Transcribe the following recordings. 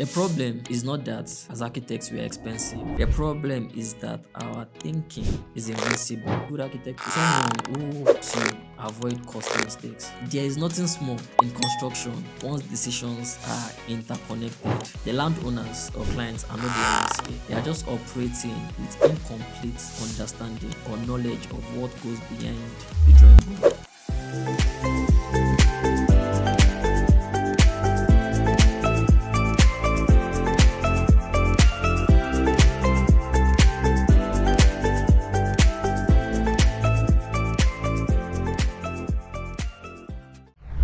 The problem is not that as architects we are expensive. The problem is that our thinking is invincible. Good architect is someone who to avoid costly mistakes. There is nothing small in construction once decisions are interconnected. The landowners or clients are not the ones. They are just operating with incomplete understanding or knowledge of what goes behind the drawing board.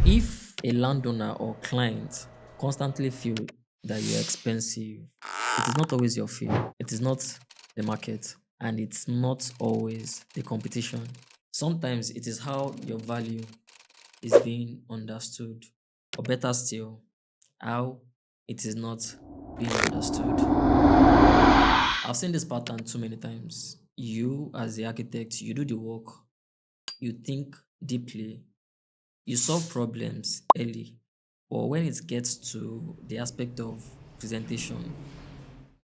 If a landowner or client constantly feel that you're expensive, it is not always your fear. It is not the market, and it's not always the competition. Sometimes it is how your value is being understood, or better still, how it is not being understood. I've seen this pattern too many times. You, as the architect, you do the work, you think deeply, you solve problems early, but when it gets to the aspect of presentation,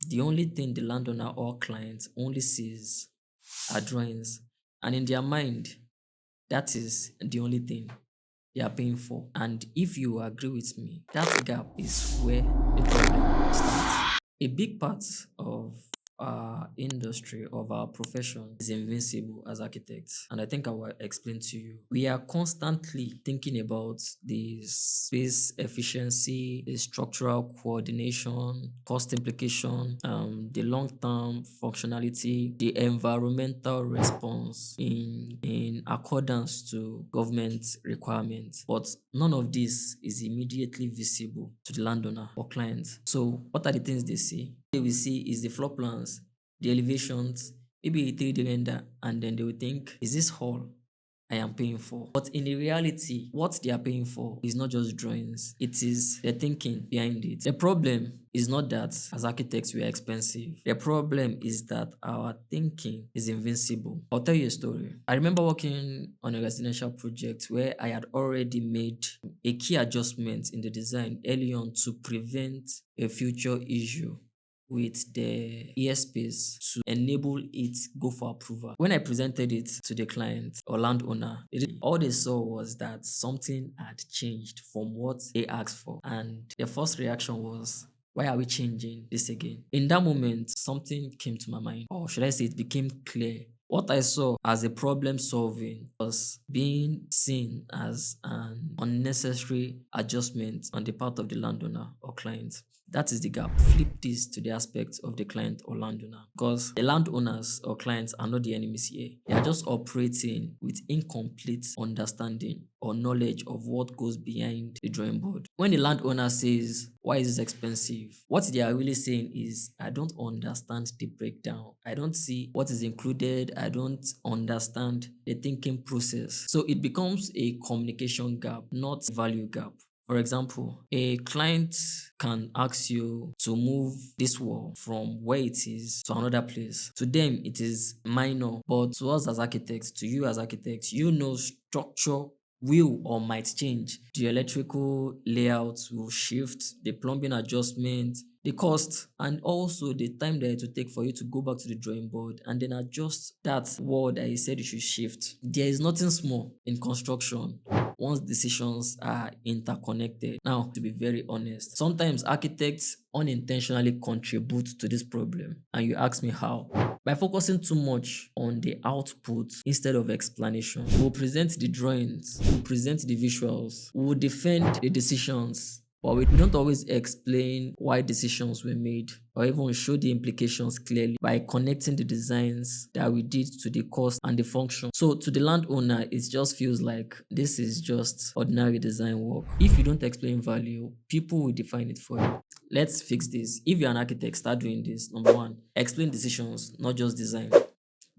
the only thing the landowner or client only sees are drawings, and in their mind, that is the only thing they are paying for. And if you agree with me, that gap is where the problem starts. A big part of our industry, of our profession, is invincible as architects. And I think I will explain to you. We are constantly thinking about the space efficiency, the structural coordination, cost implication, the long-term functionality, the environmental response in accordance to government requirements. But none of this is immediately visible to the landowner or client. So what are the things they see? They will see is the floor plans, the elevations, maybe a 3D render, and then they will think, is this hall I am paying for? But in the reality, what they are paying for is not just drawings, it is the thinking behind it. The problem is not that as architects we are expensive. The problem is that our thinking is invincible. I'll tell you a story. I remember working on a residential project where I had already made a key adjustment in the design early on to prevent a future issue with the ESPs to enable it go for approval. When I presented it to the client or landowner, all they saw was that something had changed from what they asked for. And their first reaction was, why are we changing this again? In that moment, something came to my mind, or should I say it became clear. What I saw as a problem solving was being seen as an unnecessary adjustment on the part of the landowner or client. That is the gap. Flip this to the aspect of the client or landowner, because the landowners or clients are not the enemies here. They are just operating with incomplete understanding or knowledge of what goes behind the drawing board. When the landowner says, why is this expensive? What they are really saying is, I don't understand the breakdown. I don't see what is included. I don't understand the thinking process. So it becomes a communication gap, not value gap. For example, a client can ask you to move this wall from where it is to another place. To them, it is minor, but to us as architects, to you as architects, you know structure will or might change. The electrical layout will shift, the plumbing adjustment, the cost, and also the time that it will take for you to go back to the drawing board and then adjust that wall that you said you should shift. There is nothing small in construction once decisions are interconnected. Now, to be very honest, sometimes architects unintentionally contribute to this problem. And you ask me how? By focusing too much on the output instead of explanation. We'll present the drawings, we'll present the visuals, we'll defend the decisions, but we don't always explain why decisions were made or even show the implications clearly by connecting the designs that we did to the cost and the function. So to the landowner, it just feels like this is just ordinary design work. If you don't explain value, people will define it for you. Let's fix this. If you're an architect, start doing this. Number one, explain decisions, not just design.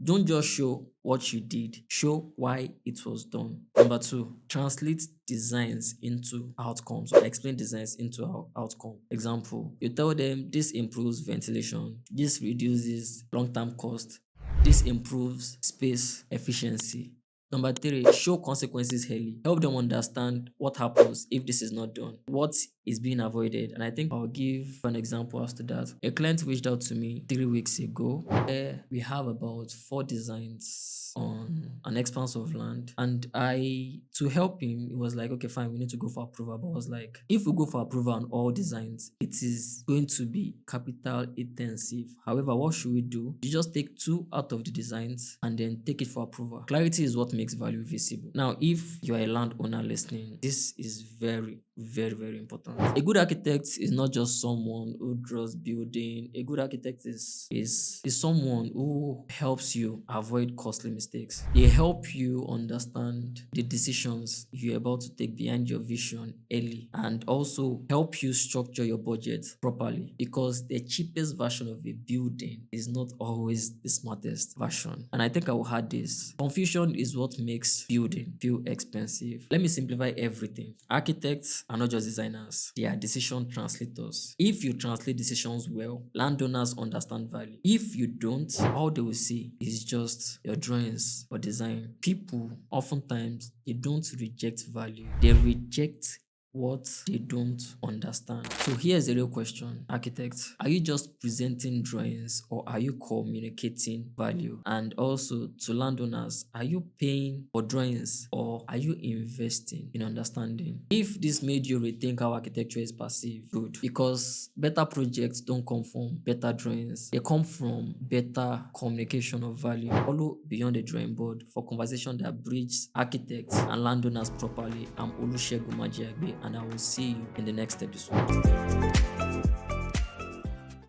Don't just show what you did, show why it was done. Number two, translate designs into outcomes or explain designs into outcome. Example, you tell them this improves ventilation, this reduces long-term cost, this improves space efficiency. Number three, show consequences early. Help them understand what happens if this is not done, what is being avoided. And I think I'll give an example as to that. A client reached out to me 3 weeks ago where we have about 4 designs on an expanse of land. And to help him, it was like, okay, fine, we need to go for approval. But I was like, if we go for approval on all designs, it is going to be capital intensive. However, what should we do? You just take 2 out of the designs and then take it for approval. Clarity is what makes value visible. Now, if you are a landowner listening, this is very, very important. A good architect is not just someone who draws building. A good architect is someone who helps you avoid costly mistakes. They help you understand the decisions you're about to take behind your vision early, and also help you structure your budget properly, because the cheapest version of a building is not always the smartest version. And I think I will add this: confusion is what makes building feel expensive. Let me simplify everything. Architects are not just designers, they are decision translators. If you translate decisions well, landowners understand value. If you don't, all they will see is just your drawings or design. People oftentimes, they don't reject value, they reject what they don't understand. So here's the real question, architects. Are you just presenting drawings, or are you communicating value? And also to landowners, are you paying for drawings, or are you investing in understanding? If this made you rethink how architecture is perceived, good. Because better projects don't come from better drawings. They come from better communication of value. Follow Beyond the Drawing Board for conversation that bridges architects and landowners properly. I'm Olusegun Majiyagbe, and I will see you in the next episode.